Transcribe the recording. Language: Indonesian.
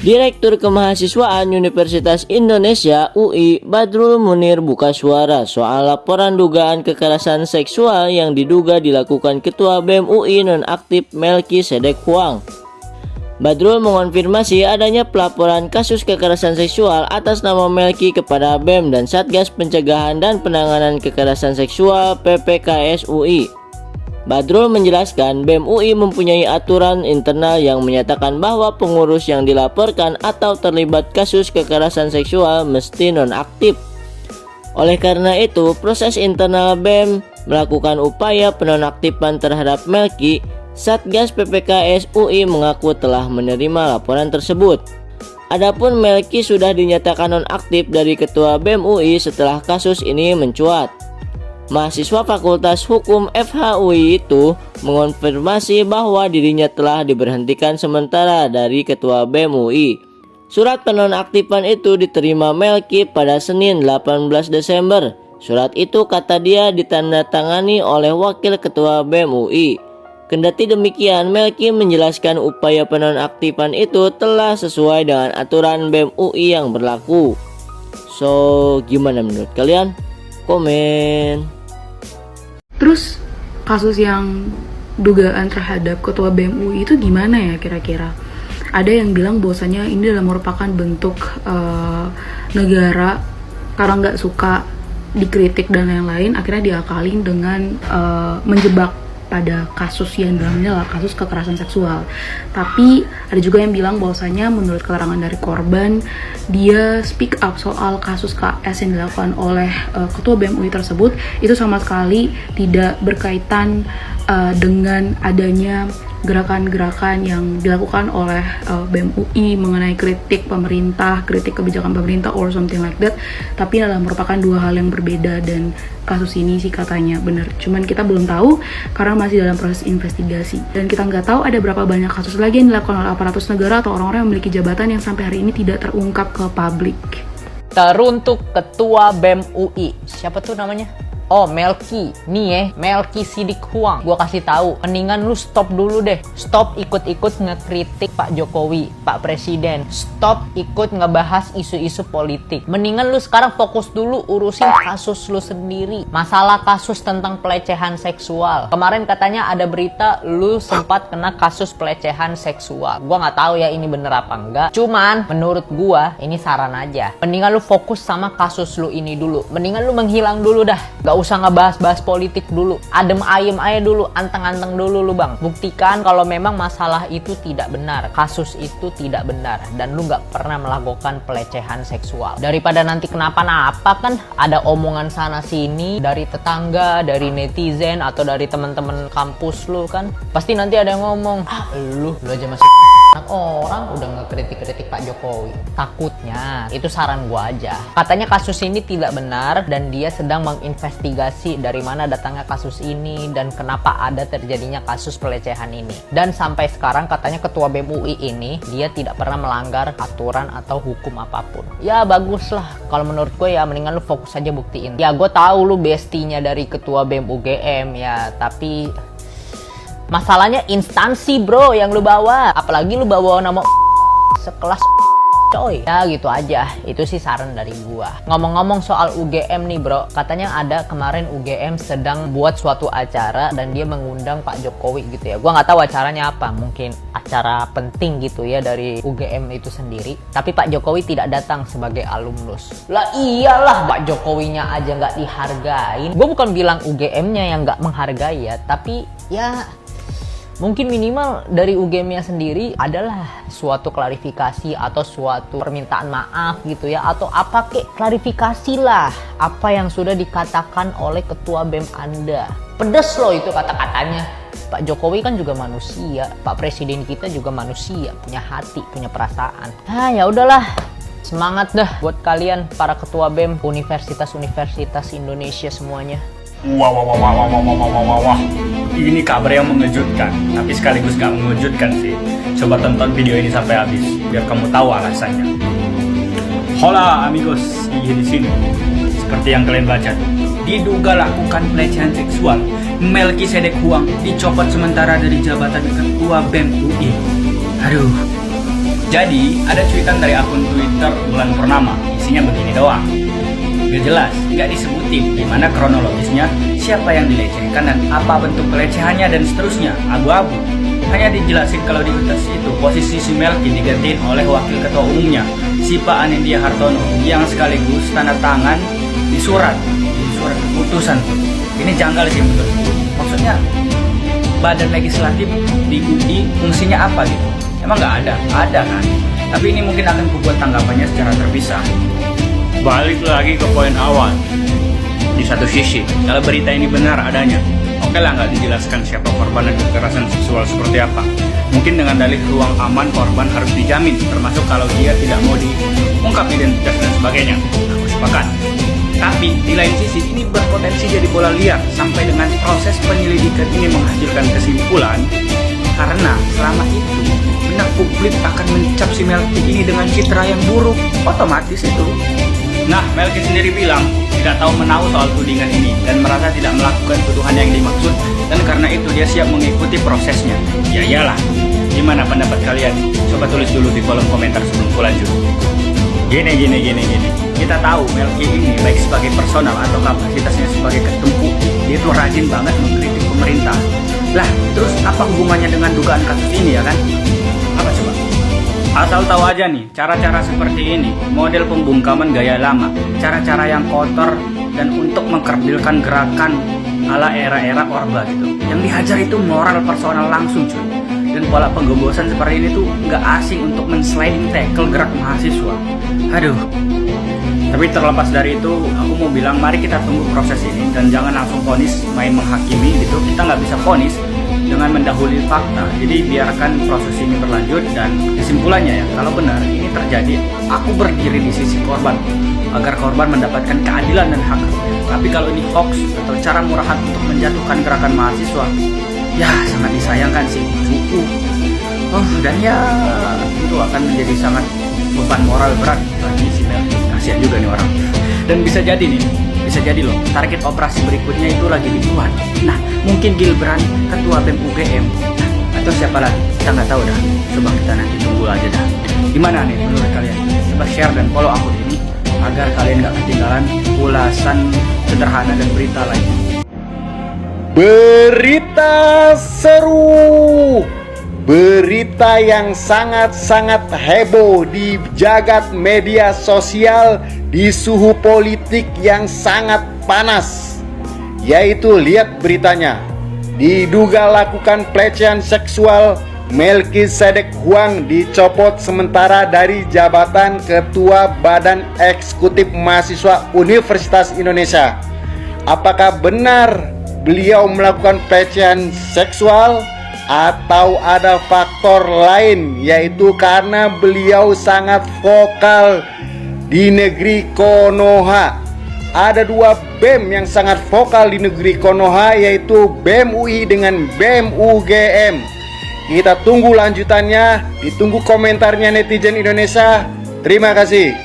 Direktur Kemahasiswaan Universitas Indonesia UI Badrul Munir buka suara soal laporan dugaan kekerasan seksual yang diduga dilakukan Ketua BEM UI nonaktif Melki Sedek Huang. Badrul mengonfirmasi adanya pelaporan kasus kekerasan seksual atas nama Melki kepada BEM dan Satgas Pencegahan dan Penanganan Kekerasan Seksual PPKS UI. Badrul menjelaskan BEM UI mempunyai aturan internal yang menyatakan bahwa pengurus yang dilaporkan atau terlibat kasus kekerasan seksual mesti nonaktif. Oleh karena itu, proses internal BEM melakukan upaya penonaktifan terhadap Melki. Satgas PPKS UI mengaku telah menerima laporan tersebut. Adapun Melki sudah dinyatakan nonaktif dari Ketua BEM UI setelah kasus ini mencuat. Mahasiswa Fakultas Hukum FHUI itu mengonfirmasi bahwa dirinya telah diberhentikan sementara dari Ketua BEM UI. Surat penonaktifan itu diterima Melki pada Senin 18 Desember. Surat itu kata dia ditandatangani oleh Wakil Ketua BEM UI. Kendati demikian, Melki menjelaskan upaya penonaktifan itu telah sesuai dengan aturan BEM UI yang berlaku. So, gimana menurut kalian? Komen. Terus kasus yang dugaan terhadap Ketua BEM UI itu gimana ya kira-kira? Ada yang bilang bahwasanya ini adalah merupakan bentuk negara karena nggak suka dikritik dan lain-lain, akhirnya diakalin dengan menjebak pada kasus yang dalamnya adalah kasus kekerasan seksual. Tapi ada juga yang bilang bahwasanya menurut keterangan dari korban, dia speak up soal kasus KS yang dilakukan oleh Ketua BEM UI tersebut itu sama sekali tidak berkaitan dengan adanya gerakan-gerakan yang dilakukan oleh BEM UI mengenai kritik pemerintah, kritik kebijakan pemerintah or something like that. Tapi adalah merupakan dua hal yang berbeda dan kasus ini sih katanya benar. Cuman kita belum tahu karena masih dalam proses investigasi. Dan kita nggak tahu ada berapa banyak kasus lagi yang dilakukan oleh aparatus negara atau orang-orang yang memiliki jabatan yang sampai hari ini tidak terungkap ke publik. Teruntuk Ketua BEM UI. Siapa tuh namanya? Oh, Melki. Nih ya, Melki Sedek Huang. Gua kasih tahu, mendingan lu stop dulu deh. Stop ikut-ikut ngekritik Pak Jokowi, Pak Presiden. Stop ikut ngebahas isu-isu politik. Mendingan lu sekarang fokus dulu urusin kasus lu sendiri. Masalah kasus tentang pelecehan seksual. Kemarin katanya ada berita lu sempat kena kasus pelecehan seksual. Gua nggak tahu ya ini bener apa enggak. Cuman menurut gua ini saran aja. Mendingan lu fokus sama kasus lu ini dulu. Mendingan lu menghilang dulu dah. Gak usah ngebahas-bahas politik dulu. Adem ayem aja dulu, anteng-anteng dulu lu bang. Buktikan kalau memang masalah itu tidak benar, kasus itu tidak benar, dan lu gak pernah melakukan pelecehan seksual. Daripada nanti kenapa-napa kan ada omongan sana sini dari tetangga, dari netizen, atau dari teman-teman kampus lu kan. Pasti nanti ada yang ngomong, ah lu aja masih anak orang udah ngekritik-kritik Pak Jokowi. Takutnya, itu saran gua aja. Katanya kasus ini tidak benar dan dia sedang menginvestigasi dari mana datangnya kasus ini dan kenapa ada terjadinya kasus pelecehan ini. Dan sampai sekarang katanya Ketua BEM UI ini dia tidak pernah melanggar aturan atau hukum apapun. Ya bagus lah. Kalau menurut gue ya mendingan lu fokus aja buktiin. Ya gue tahu lu bestinya dari Ketua BEM UGM ya, tapi masalahnya instansi bro yang lu bawa. Apalagi lu bawa nama sekelas coy. Ya gitu aja. Itu sih saran dari gua. Ngomong-ngomong soal UGM nih bro, katanya ada kemarin UGM sedang buat suatu acara dan dia mengundang Pak Jokowi gitu ya. Gua nggak tahu acaranya apa, mungkin acara penting gitu ya dari UGM itu sendiri. Tapi Pak Jokowi tidak datang sebagai alumnus. Lah iyalah, Pak Jokowinya aja nggak dihargain. Gua bukan bilang UGM-nya yang nggak menghargai ya, tapi ya mungkin minimal dari UGM-nya sendiri adalah suatu klarifikasi atau suatu permintaan maaf gitu ya, atau apa kek, klarifikasi lah apa yang sudah dikatakan oleh Ketua BEM Anda. Pedes loh itu kata-katanya. Pak Jokowi kan juga manusia, Pak Presiden kita juga manusia, punya hati, punya perasaan. Ah ya udahlah. Semangat dah buat kalian para ketua BEM universitas-universitas Indonesia semuanya. Wah. Ini kabar yang mengejutkan, tapi sekaligus gak mengejutkan sih. Coba tonton video ini sampai habis, biar kamu tahu alasannya. Hola amigos, iya di sini. Seperti yang kalian baca, diduga lakukan pelecehan seksual, Melki Sedek Huang dicopot sementara dari jabatan Ketua BEM UI. Aduh, Jadi, ada cuitan dari akun Twitter Bulan Purnama, isinya begini doang. Gak jelas, gak disebutin gimana kronologisnya, siapa yang dilecehkan dan apa bentuk pelecehannya dan seterusnya, abu-abu. Hanya dijelasin kalau di atas itu posisi si Melki digantiin oleh wakil ketua umumnya, si Pak Anindya Hartono, yang sekaligus tanda tangan di surat keputusan. Ini janggal sih betul. Maksudnya badan legislatif di UI fungsinya apa gitu? Emang nggak ada? Ada kan? Tapi ini mungkin akan kubuat tanggapannya secara terpisah. Balik lagi ke poin awal. Di satu sisi, kalau berita ini benar adanya, oke lah nggak dijelaskan siapa korban dan kekerasan seksual seperti apa. Mungkin dengan dalih ruang aman korban harus dijamin, termasuk kalau dia tidak mau diungkap identitas dan sebagainya. Aku sepakat. Tapi di lain sisi ini berpotensi jadi bola liar sampai dengan proses penyelidikan ini menghasilkan kesimpulan, karena selama itu benak publik akan mencap si Melki ini dengan citra yang buruk, otomatis itu. Nah, Melki sendiri bilang tidak tahu menahu soal tudingan ini dan merasa tidak melakukan tuduhan yang dimaksud, dan karena itu dia siap mengikuti prosesnya. Ya iyalah. Gimana pendapat kalian? Coba tulis dulu di kolom komentar sebelum ku lanjut. Gini. Kita tahu Melki ini baik sebagai personal atau kapasitasnya sebagai ketumpu, dia itu rajin banget mengkritik pemerintah. Lah, terus apa hubungannya dengan dugaan kasus ini ya kan? Apa coba? Asal tahu aja nih, cara-cara seperti ini, model pembungkaman gaya lama, cara-cara yang kotor dan untuk mengkerdilkan gerakan ala era-era Orba gitu. Yang dihajar itu moral personal langsung cuy. Dan pola penggembosan seperti ini tuh nggak asing untuk men-sliding tackle gerak mahasiswa. Aduh. Tapi terlepas dari itu, aku mau bilang mari kita tunggu proses ini dan jangan langsung vonis main menghakimi gitu. Kita nggak bisa vonis dengan mendahului fakta. Jadi biarkan proses ini berlanjut dan kesimpulannya ya, kalau benar ini terjadi, aku berdiri di sisi korban agar korban mendapatkan keadilan dan hak. Tapi kalau ini hoax atau cara murahan untuk menjatuhkan gerakan mahasiswa, ya sangat disayangkan sih, suku. Dan ya itu akan menjadi sangat beban moral berat bagi si Melki. Kasian juga nih orang. Dan bisa jadi loh, target operasi berikutnya itu lagi dibuat. Nah, mungkin Gilbran, ketua BEM UGM, atau siapa lagi, kita nggak tahu dah. Coba kita nanti tunggu aja dah. Gimana nih menurut kalian? Coba share dan follow akun ini agar kalian nggak ketinggalan ulasan sederhana dan berita lainnya. Berita seru, berita yang sangat-sangat heboh di jagat media sosial di suhu politik yang sangat panas. Yaitu lihat beritanya, diduga lakukan pelecehan seksual, Melkisedek Huang dicopot sementara dari jabatan Ketua Badan Eksekutif Mahasiswa Universitas Indonesia. Apakah benar beliau melakukan pelecehan seksual atau ada faktor lain, yaitu karena beliau sangat vokal di negeri Konoha? Ada dua BEM yang sangat vokal di negeri Konoha, yaitu BEM UI dengan BEM UGM. Kita tunggu lanjutannya, ditunggu komentarnya netizen Indonesia. Terima kasih.